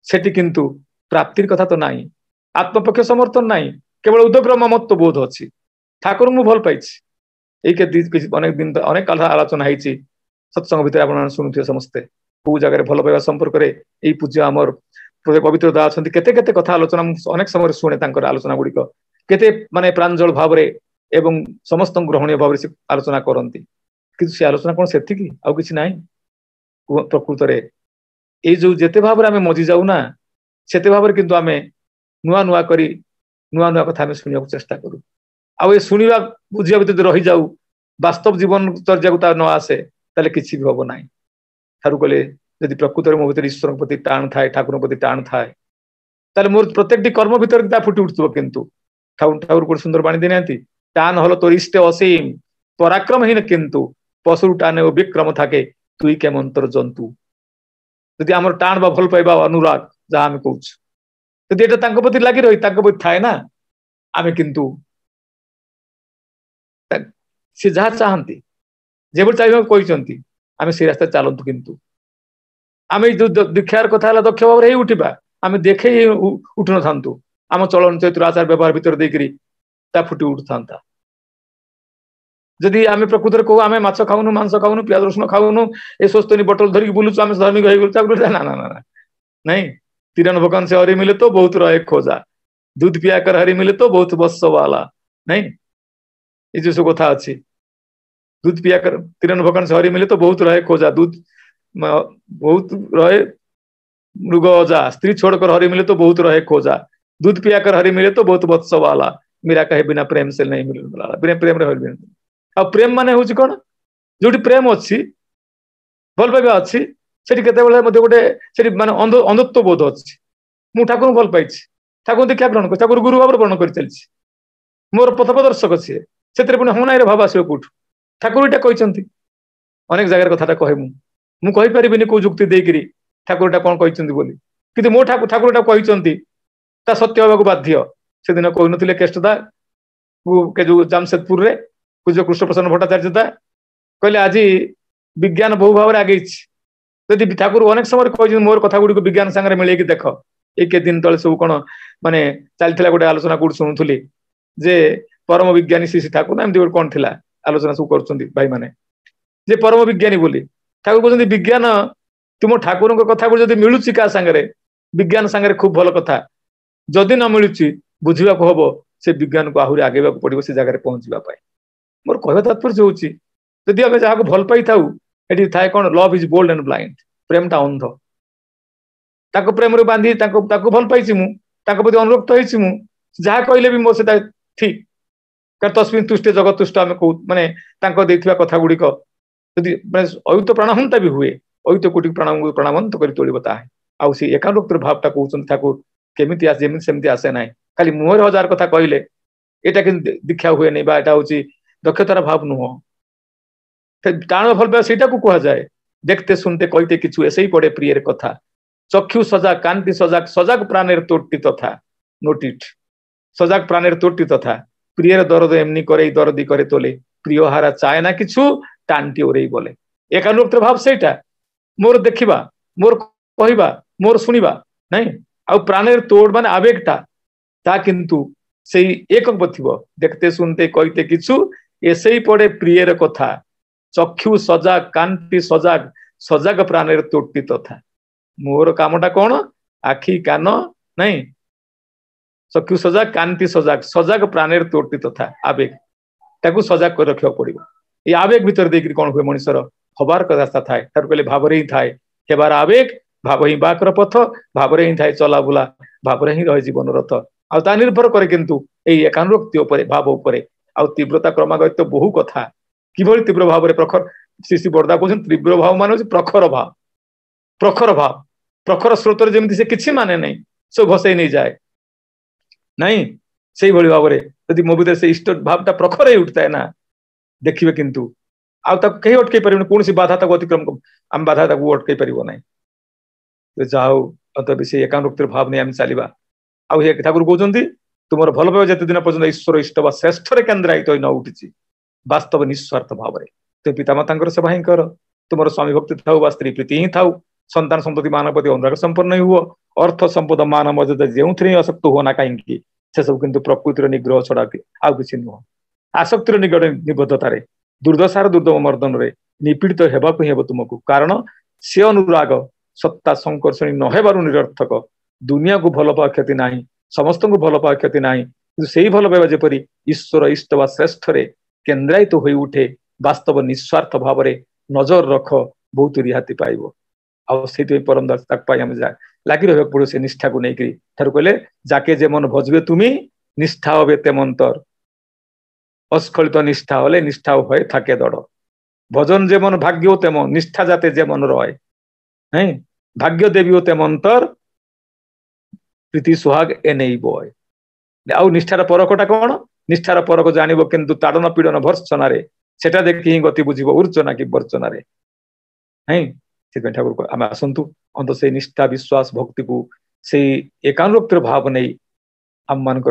सेठी किंतु प्राप्तिर कथा तो नहीं आत्मपक्ष समर्थन नहीं केवल उदग्र ममत्व बोध अच्छी ठाकुर मु भल पाई अनेक दिन अनेक कथा आलोचना होती सत्संग भितर आप शुणुथे समस्ते कौ जगह भल पाइबा संपर्क में यही पूज्य आमर पवित्र दास अछंती केते केते कथा आलोचना अनेक समय शुणे तांकर आलोचना गुड़िक केते माने प्रांजल भाव रे एवं समस्त ग्रहणीय भाव से आलोचना करती किंतु से आलोचना कौन से आउ किछि नाही प्रकृत रे ए जो जेते भाव रे आमे मजी जाऊ ना सेते भाव रे किंतु आमे नुआ नुआ करी नुआ नुआ कथा आमे सुनिया चेष्टा करू आउ ए सुनिबा बुझिया भीतर रही जाऊ वास्तव जीवन चर्या को न आसे ताले किछि भी होबो नाही थारु कले यदि प्रकृत रे मो भीतर ईश्वर प्रति टाण थाए ठाकुर प्रति टाण थाए ताले मोर प्रत्येक कर्म भीतर ता फुटी उठतो किंतु ठाकुर को सुंदर बाणी देनांती टान हल तोर इष्टे असीम पराक्रमहीन किंतु पशु टाने विक्रम थाके तुई के मंत्र जंतु यदि आमर टाण बा भल पाइबा अनुराग जहाँ आम कहूँ यदि एटा तांको प्रति लगी रही तांको प्रति थाए ना आमे किंतु से जहाँ चाहती जेबल चाहिए कहते आमे से रास्ता चलतु किंतु आमे जो दीक्षार कथा दक्ष भाव ही उठा आमे देखे ही उठु न था आम चलन चैत्र आचार व्यवहार भीतर देकरी ता फुटी उठता जदि आमे प्रकृत कहू आमे माछ खाऊनु मांस खाऊनु प्याज रसुण खाऊनु ए स्वस्तनी बटल धरिक बुलुचु आमे धार्मिक हो ना ना ना नहीं तीरन भगवान से हरि मिले तो बहुत रहे खोजा दूध पिया कर हरि मिले तो बहुत बस वाला नहीं ये जो सब कथा अच्छी दूध पिया कर तीरन भगवान से हरि मिले तो बहुत रहे खोजा दूध बहुत रहे मृग अजा स्त्री छोड़कर हरि मिले तो बहुत रहे खोजा दूध पिया कर हरि मिले तो बहुत वत्स वाला मेरा कहे बिना प्रेम से नहीं मिल बिना प्रेम रे हरि आ प्रेम माने हूँ कौन जो प्रेम अच्छी भल पाइबा अच्छी सेठी केतेबेले मते गोटे सेठी माने अंधत्व बोध अच्छी मु ठाकुर भल पाई ठाकुर दीक्षा ग्रहण कर ठाकुर गुरु भाव ग्रहण कर चलछि मोर पथ प्रदर्शक छे सेतरे पुणी हनाई रे भाव आसो कोठ ठाकुर इटा कहते अनेक जगह कथा कहे मु कहि परिबिनी को जुक्ति देकरी ठाकुर इटा कोन कहते बोली किंतु मो ठाकुर इटा कहते ता सत्य होबाक बाध्य से दिन कहि नथिले केष्टदा के जो जामशेदपुर रे पूज्य कृष्ण प्रसन्न भट्टाचार्य दा कहले आज विज्ञान बहु भाव आगे यदि ठाकुर अनेक समय कह मोर कथा गुड़ी विज्ञान सागर मिले कि देख एक दिन तले सब कौन माने चलता गोटे आलोचना कौट शुणुली जे परम विज्ञानी श्री ठाकुर ना एमती कौन थी आलोचना सब कर भाई मैंने जे परम विज्ञानी बोली ठाकुर कहते विज्ञान तुम ठाकुर कथा गुड़ी मिलूची क्या सांगे विज्ञान सांगे खूब भल कथा जदि न मिलूची बुझा हम से विज्ञान को आहरी आगे पड़ो से जगह पहुंचापी मोर कह तात्पर्य हूँ जदि आम जहाँ भल पाई था ये थाए कौन love is bold and blind प्रेम टा अंध ताको प्रेम रे बांधी ताको भल पाई प्रति अनुरक्त होती जहाँ कहले भी मो से ठीक कारण तस्मिन तुष्टे जगत तुष्ट आम कहू माने कथा गुड़िक यदि अयुत प्राणहंता भी हुए अयुत कोटि प्राण प्राणवंत कर तोड़ ताहे आउ से एकाग्र भावटा कहते ठाकुर केमी सेमती आसे ना खाली मुहर हजार कथा कहले यहाँ कि दीक्षा हुए नहीं बाटा हूँ दक्षतार भाव नुह टाण भल पाए ସେଇଟା कह जाए देखते सुनते कहते किछु ऐसे ही पड़े प्रिय कथा चक्षु सजाग कांति सजाग सजाग प्राणेर तोटी तथा नोटिट सजाग प्राणेर तोटी तथा प्रियर दरद एमनी करे दरदी करे तोले प्रिय हारा चाहे ना किछु टांटी ओरे बोले एकाग्र भाव सेटा मोर देखिबा मोर कहवा मोर सुनिबा नहीं आ प्राणेर तोड़ माने आवेगटा ता किंतु से एक देखते सुनते कहते किछु ऐसे ही पड़े प्रियर कथा चक्षु सजाग कांति सजाग सजाग प्राणेर तोटी तथा मोर कामटा कौन आखि कान नहीं चक्षु सजाग कांति सजाग सजाग प्राणेर तोटी तथा आवेग ताकू सजाग कर रखा पड़ो ये आवेग भीतर देकर कौन हुए मनुष्यर हबार रास्ता थाए तार कहले भाव ही थाए हेबार आवेग भाव ही बाकर पथ भाव ही थाए चला बुला भाव ही रहे जीवन रथ आ निर्भर करे किंतु यही एकाग्रक्ति भाव उपरे आ तीव्रता क्रमागत बहु कथा किभली तीव्र भाव प्रखर श्री श्री बरदा कहते तीव्र भाव मान प्रखर भाव प्रखर स्रोत जमी से किसी माने नहीं सब भसई नहीं जाए नहीं से भाव में यदि मो भीतर से इष्ट भावटा प्रखर ही उठता है ना देखिए किंतु कहीं अटकई पारे कौन सी बाधा तक अतिक्रम आम बाधा तक अटकई पार ना जाओ अंत से एकाग्र भाव नहीं आम चलवा आउ ठाकुर कहते तुम भल पाइबा जिते दिन पर्यटन ईश्वर इष्ट व श्रेष्ठ केन्द्रायित न उठी वास्तव निस्वार्थ भाव में तुम पितामाता सेवा ही कर तुम स्वामी भक्ति था स्त्री प्रीति ही था संतान संतति मान प्रति अनुराग संपन्न ही हुआ अर्थ संपद मान मर्यादा जो थे आसक्त हो ना कहीं से सब किंतु प्रकृतिर निग्रह छड़ा आउ कि नुह आसक्तिर निगड़ निबद्धतार दुर्दशार दुर्दम मर्दन रे निपीड़ित होगा ही तुमको कारण से अनुराग सत्ता संकर्षणी न हेबारु निरर्थक दुनिया को भल पावा क्षति नाही समस्त को भल पावा क्षति नाही से भल पाइबा जेपरी ईश्वर इष्ट वा श्रेष्ठ रे केन्द्रायित होई उठे वास्तव निस्वार्थ भाव रे नजर रख बहुत रिहाती पाइबो आ सेति परम दास तक पाई हम जा लागी रहबे पड़ो से निष्ठा को नै करी थार कहले जाके जे मन भजबे तुमी निष्ठा होबे तेमंतर अस्खलित निष्ठा होले निष्ठा होय थाके दड़ भजन जे मन भाग्य तेमन निष्ठा जाते जे मन रहे हैं भाग्य देवी तेमंतर प्रीति सुहाग ए नहीं बय आउ निष्ठार परकटा कौन निष्ठार परक जानिबो किंतु ताड़न पीड़न भर्सना रे सेटा देखि ही गति बुझिबो उर्चना की वर्चना रे हैं से ठाकुर आम आसतु अंत से निष्ठा विश्वास भक्ति को से एकाग्र भाव नहीं आम मान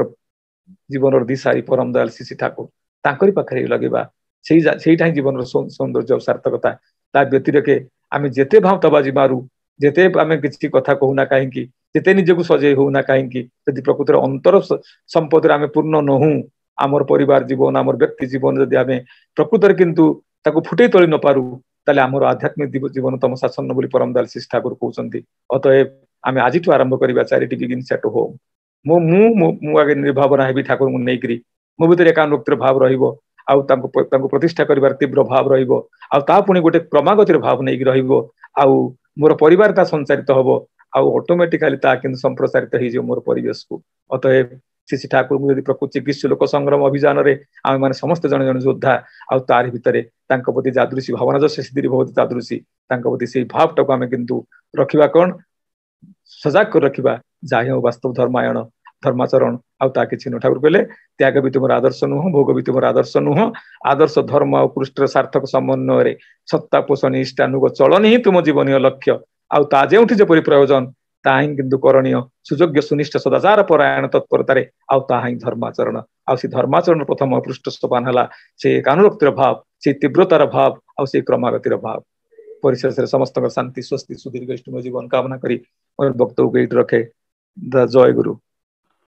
जीवन दिशारी परम दयाल श्री ठाकुर तांकरी पाखरे लगेबा सेईटा जीवन सौंदर्य सार्थकता ता व्यतिरेके आम जेते भावताबाजी मारू जेते आम किसी कथा कहूना कहीं जेते निजक सजे होना कहीं यदि प्रकृतिर अंतर संपद आम पूर्ण नहू आमर परिवार जीवन आमर व्यक्ति जीवन जदि आम प्रकृतर किंतु ताको फुटे तोली न पारू ताले आमर आध्यात्मिक जीवन तम शासन बोली परम दयाल श्री ठाकुर कहते अतएव आम आज आरंभ करवा चैरिटी बिगिन्स एट होम मु आगे निर्भावना हेबी ठाकुर को नहीं मो भीतर एकाग्र भाव रहिबो आउ तांको प्रतिष्ठा करिवार तीव्र भाव रहिबो आउ ता पुणी गोटे क्रमागतिर भाव नहीं रहिबो आउ मोर परिवार ता संचारित हबो आउ ऑटोमेटिकली ता किंतु संप्रसारित हो जो मोर परिवेश को अतएव श्री ठाकुर यदि प्रकृति चिकित्सा लोक संग्राम अभियान रे आम माने समस्त जन जन योद्धा आउ तार भितरे तांको प्रति जादृशी भावना जैसे सिद्धि भवति जादृशी तांको प्रति से भावटा को आम किंतु रखिबा कोन सजाग कर रखिबा जाहि वास्तव धर्मायण धर्माचरण आउ ता किछि न ठाकुर कहले त्याग भी तुम आदर्श नुह भोग भी तुम आदर्श नुह आदर्श धर्म और पृष्ठ सार्थक समन्वय रे सत्ता पोषण इष्टानुग चलन ही तुम जीवनीय लक्ष्य आउ ता जेउठी जेपरि प्रयोजन ताहि किंतु करणीय सुयोग्य सुनिष्ठ सदाचार परायण तत्परतारे आउ ताहि धर्माचरण आउ से धर्माचरण प्रथम पृष्ठ सोपान हला से एकानुरक्तिर भाव से तीव्रतार भाव आउ से क्रमागतिर भाव परिशेष समस्त शांति स्वस्ति सुदीर्घ जीवन कामना करी और वक्तव्य रखे जय गुरु।